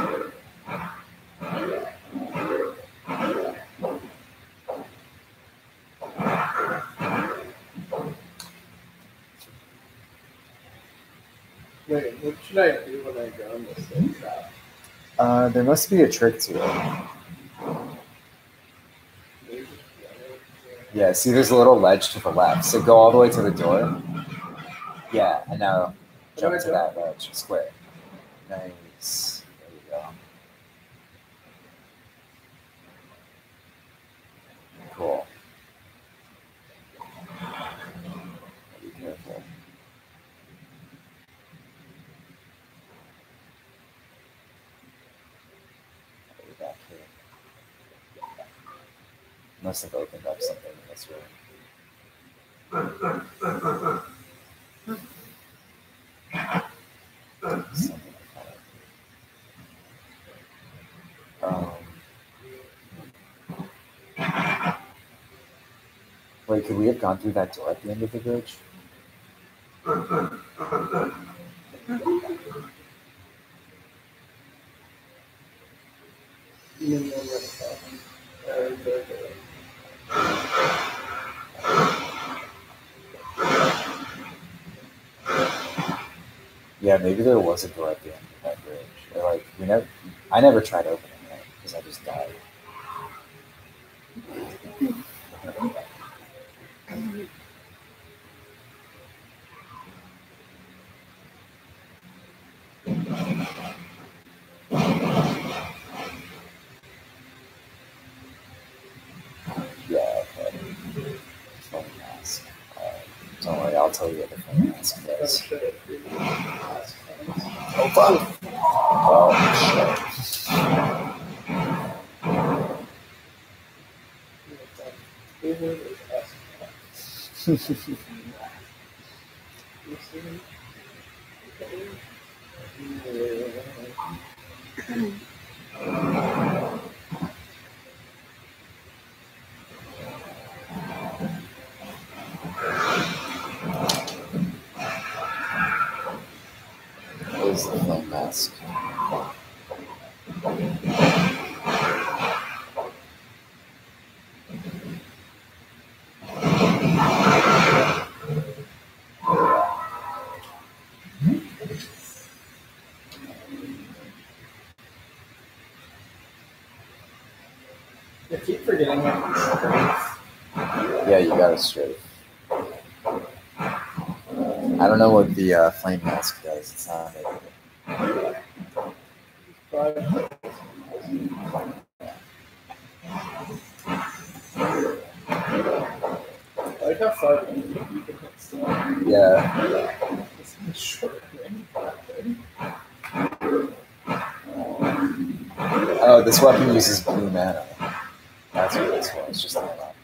Wait, what should I do when I go on this thing? There must be a trick to it. Yeah, see there's a little ledge to the left. So go all the way to the door. Yeah, and now jump to that ledge. Square. Nice. There you go. Cool. Be careful. Back here. Must have opened up something in this room. Something like that. Wait, could we have gone through that door at the end of the bridge? Yeah, maybe there was a door at the end of that bridge. Or like I never tried opening it because I just died. Yeah, okay. Phone mask. Don't worry, I'll tell you what the phone mask does. Oh fuck! Oh shit. Where's the phone mask? I keep forgetting what Yeah, you got it straight. I don't know what the flame mask does. It's not maybe. I like how far you can hit stuff. Yeah. This is short range weapon. Oh, this weapon uses blue mana. That's what this was. Just like that.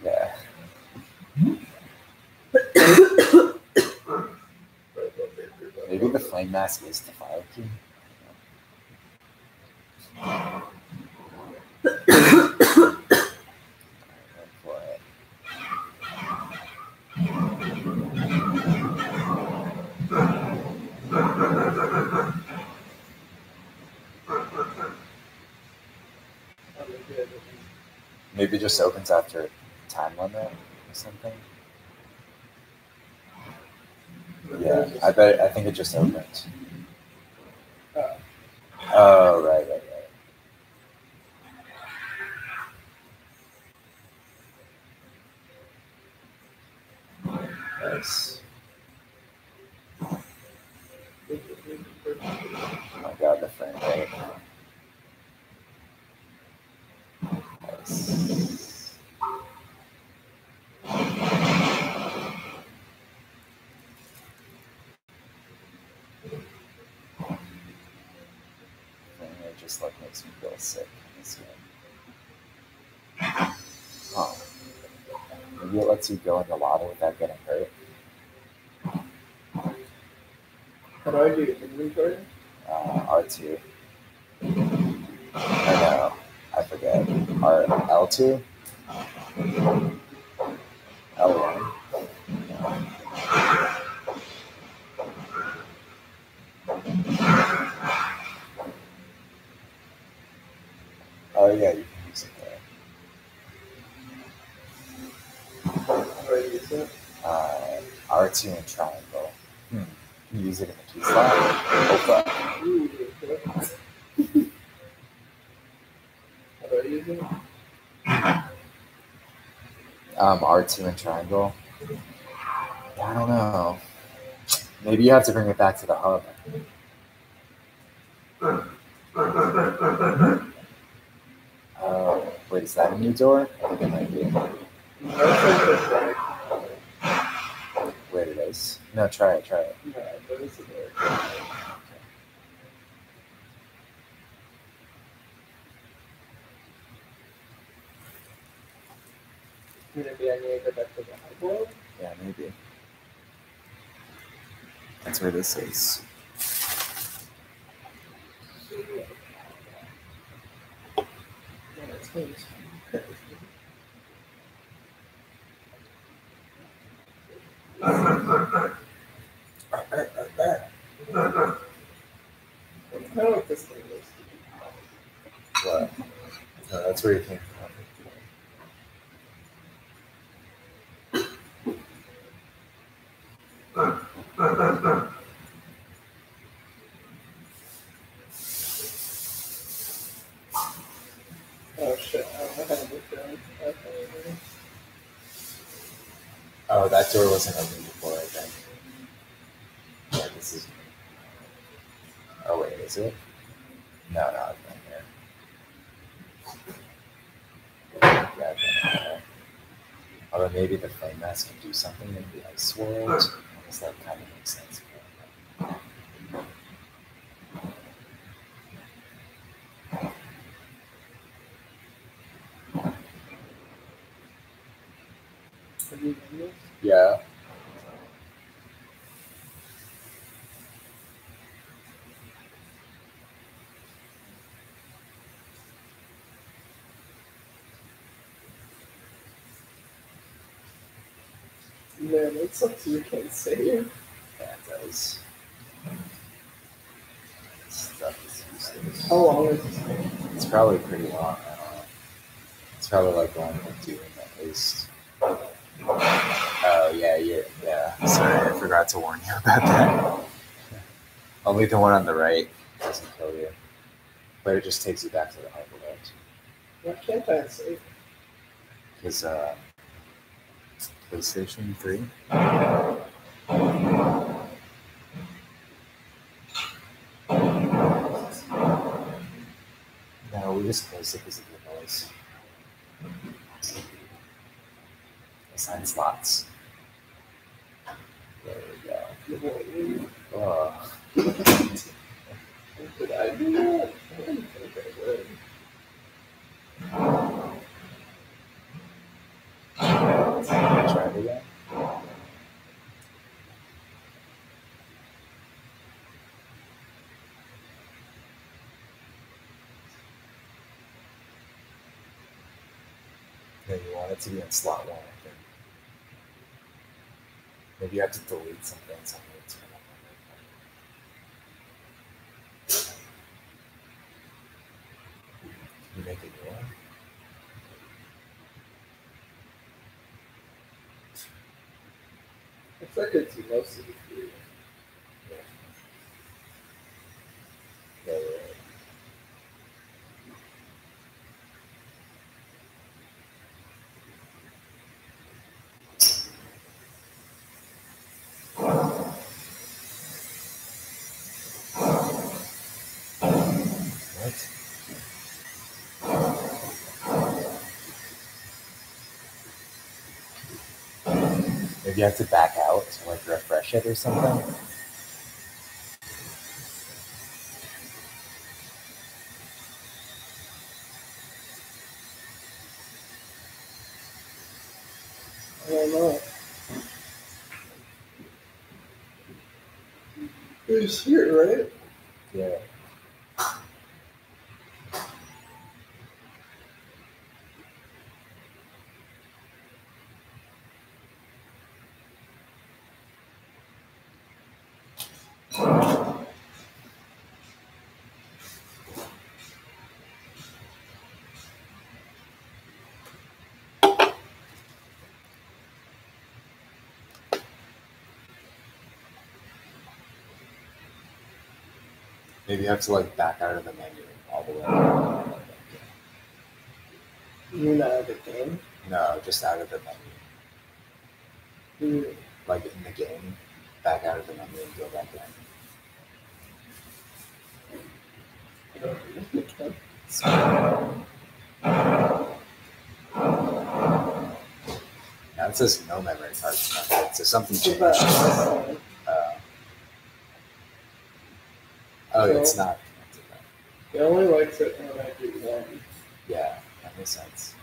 Yeah. Maybe the flame mask is the fire key. Maybe it just opens after a time limit or something. Yeah, I think it just opened. Oh, right. Nice. Oh my god, the frame rate. Nice. Frame rate just like makes me feel sick in this game. Oh. Maybe it lets you go in the lava without getting hurt. How do I do inventory? R2. Or no, I forget. L2? L1? Oh yeah, you can use it there. How do I use it? R2 and triangle. You can use it in the key slot. Oh fuck. Ooh, how do I use it? R2 and triangle. I don't know. Maybe you have to bring it back to the hub. Oh, wait, is that a new door? I think it might be. Wait, it is. No, try it. No, that is a door. Maybe I need to go back to the hub world? Yeah, maybe. That's where this is. Yeah, that's close. I don't know what this thing is. What? No, that's where you came from. Oh shit, I don't know how to look down. Okay. Oh, that door wasn't open before, I think. Yeah, this is. Oh, wait, is it? No, I've been here. Yeah, I've been here. Although maybe the flame mask can do something in the ice world. I guess that kind of makes sense. Have you done this? Yeah. Man, that sucks you can't save. Yeah, it does. Stuff is useless. How long is this thing? It's probably pretty long. I don't know. It's probably like going to doing at least. Oh yeah. Sorry, I forgot to warn you about that. Only the one on the right doesn't kill you, but it just takes you back to the hub world. Why can't I save? Because PlayStation 3. No, we just closed it because of the noise. Assign slots. There we go. Oh. Did I do that? I didn't think I would. Try it again. Yeah, you want it to be in slot 1, I think. Maybe you have to delete something. Can you make it new one? So I could see most of the food. Yeah. What? Maybe you have to back out to like refresh it or something. I don't know. It was here, right? Yeah. Maybe you have to like back out of the menu all the way. You mean out of the game? No, just out of the menu. Mm. Like in the game, back out of the menu and go back in. Now it says no memory cards. So something changed. Oh, it's not connected. It only likes it when I do one. Yeah, that makes sense.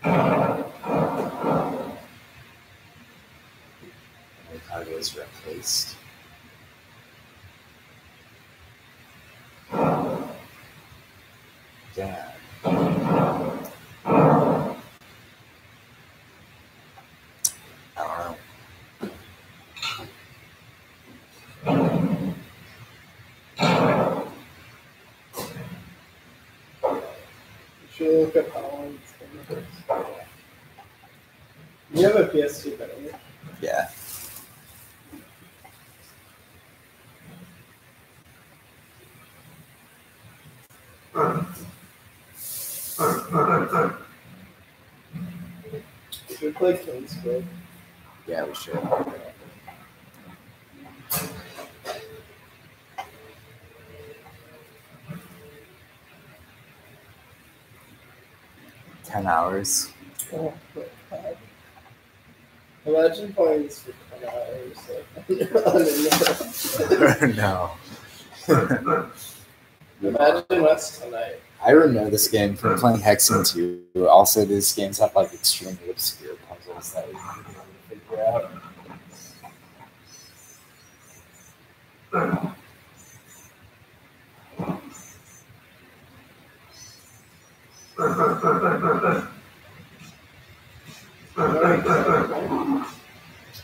Memory card is replaced. Damn. I don't know. You should look up how long it's going to take. You have a PS2 battery. Yeah. Should we play King's Road? Yeah, we should. 10 hours. Oh my god. Imagine playing this for 10 hours. Like, No. imagine us tonight. I remember this game from playing Hexen 2. Also, these games have like extremely obscure puzzles that we need to be able to figure out.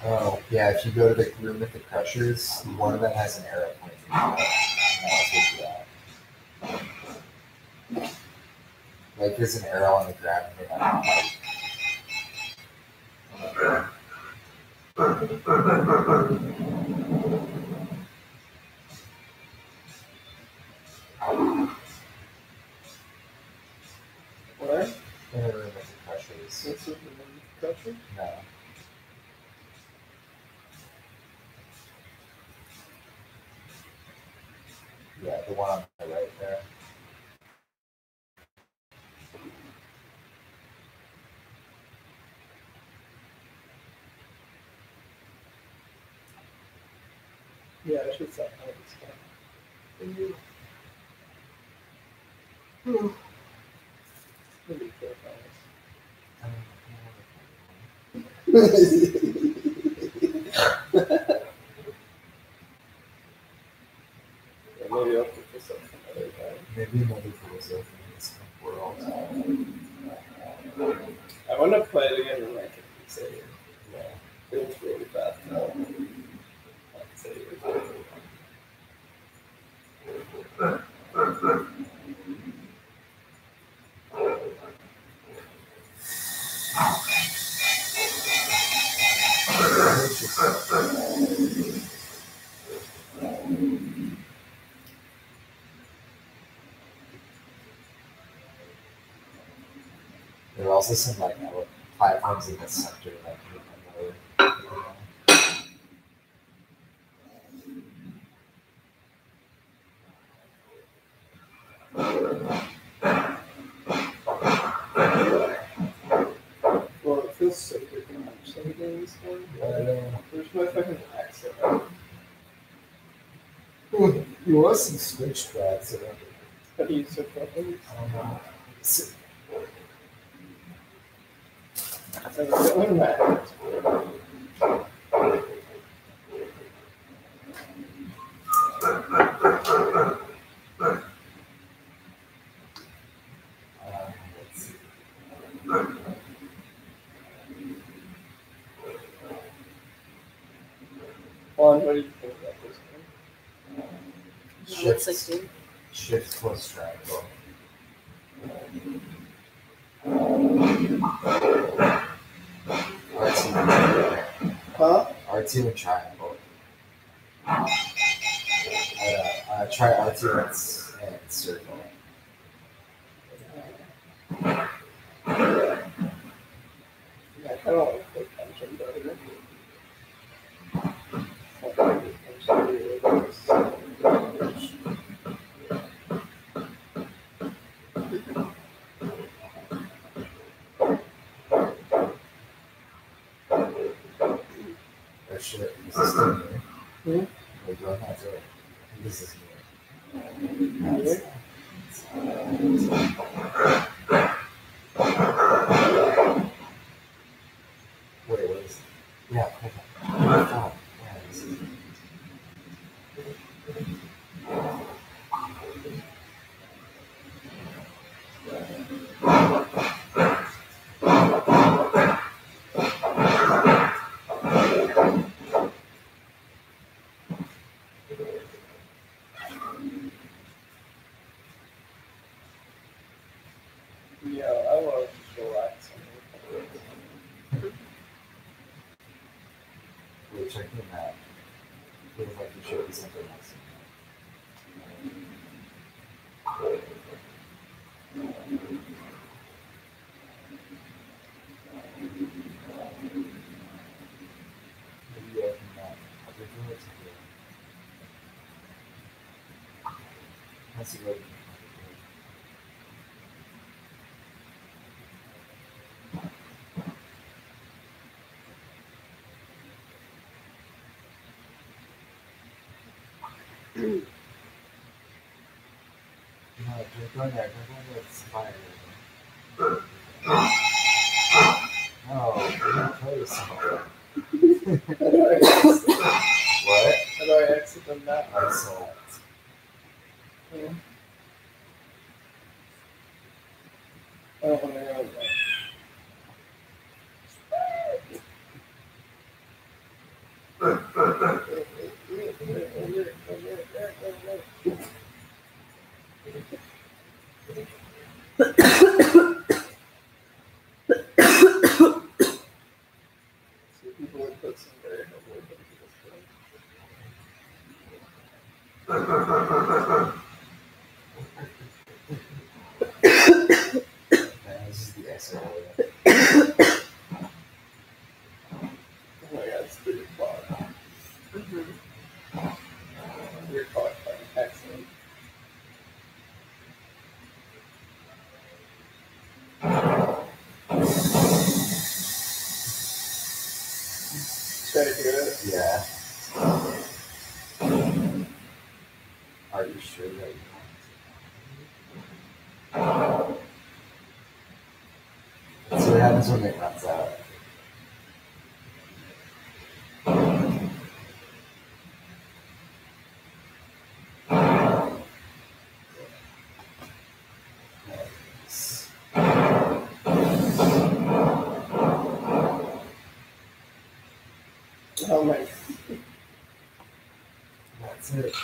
Oh, yeah, if you go to the room with the crushers, one of them has an arrow pointing out. Like there's an arrow on the ground. What? In the room with the crushers. This is the one crusher? No. Yeah, the one on the right there. Yeah, I should stop playing this game. Maybe 4 hours. Maybe I'll pick this up another time. Maybe another philosophy in this world. I want to play it again when I can say it. Yeah, it was really fast. There are also some like platforms in the center that you can Well, it feels so different actually doing this one. There's no fucking accent. You want some Switch tracks? How do you switch weapons? I don't know. So we're going back. Let's see. Juan, what do you think about this one? Looks like you. Shift plus triangle. Huh? R2 and triangle. Try R2 and circle. Yeah, I kind of like the function better. Or shit, is this still new? Hmm? Or do I have to? This is Yeah. Wait, what is it? Yeah, hold on. Oh, yeah, this is. Yeah, I want to just relax. We're checking that. Feels like you should be something else. Maybe you open that. I've been doing it today. That's a good. No, don't go there. Don't go there. It's fire. No, you're not kill yourself. How do I exit? What? How do I exit them that? I select. Yeah. I don't want to go there. People would put some very hard work into this thing. This is the XL. Oh my god, it's 3 o'clock. Mm-hmm. 3 o'clock fucking Hexen. Try to hear it. Yeah. Are you sure that you want to? So what happens when it runs out? Oh my. That's it.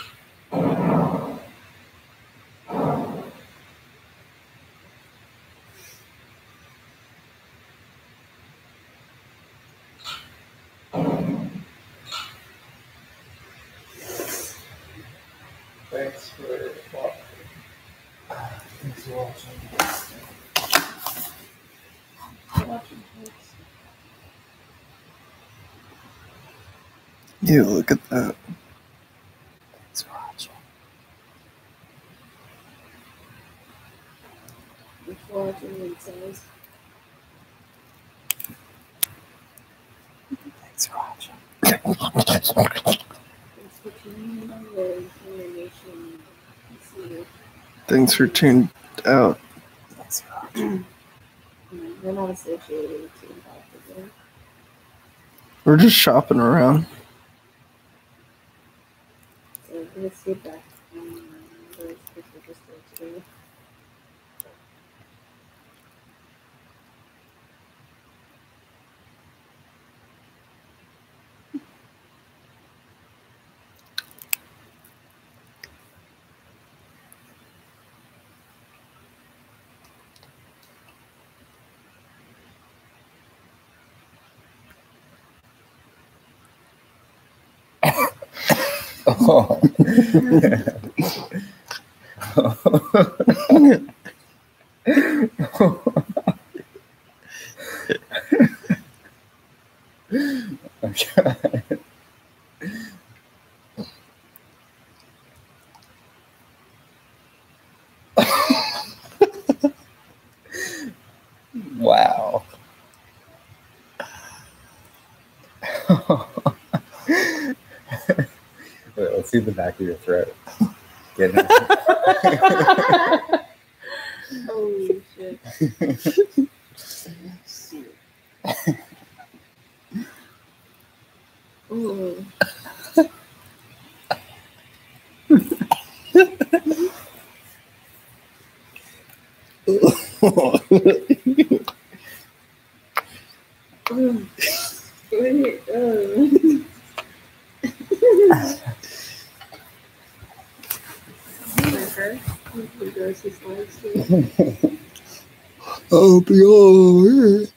Thanks for watching. Thanks for watching. Yeah, look at that. Thanks for watching. It's watching and says, Thanks for watching. "Thanks for tuning in on the information." See, Thanks for tuned out. Thanks for watching. we're not associated with Team Doctor. We're just shopping around. So give us feedback on those people just did today. Oh. Okay. Wow. Wait, let's see the back of your throat. Get it. Holy shit. Ooh. Wait, I'll be all right.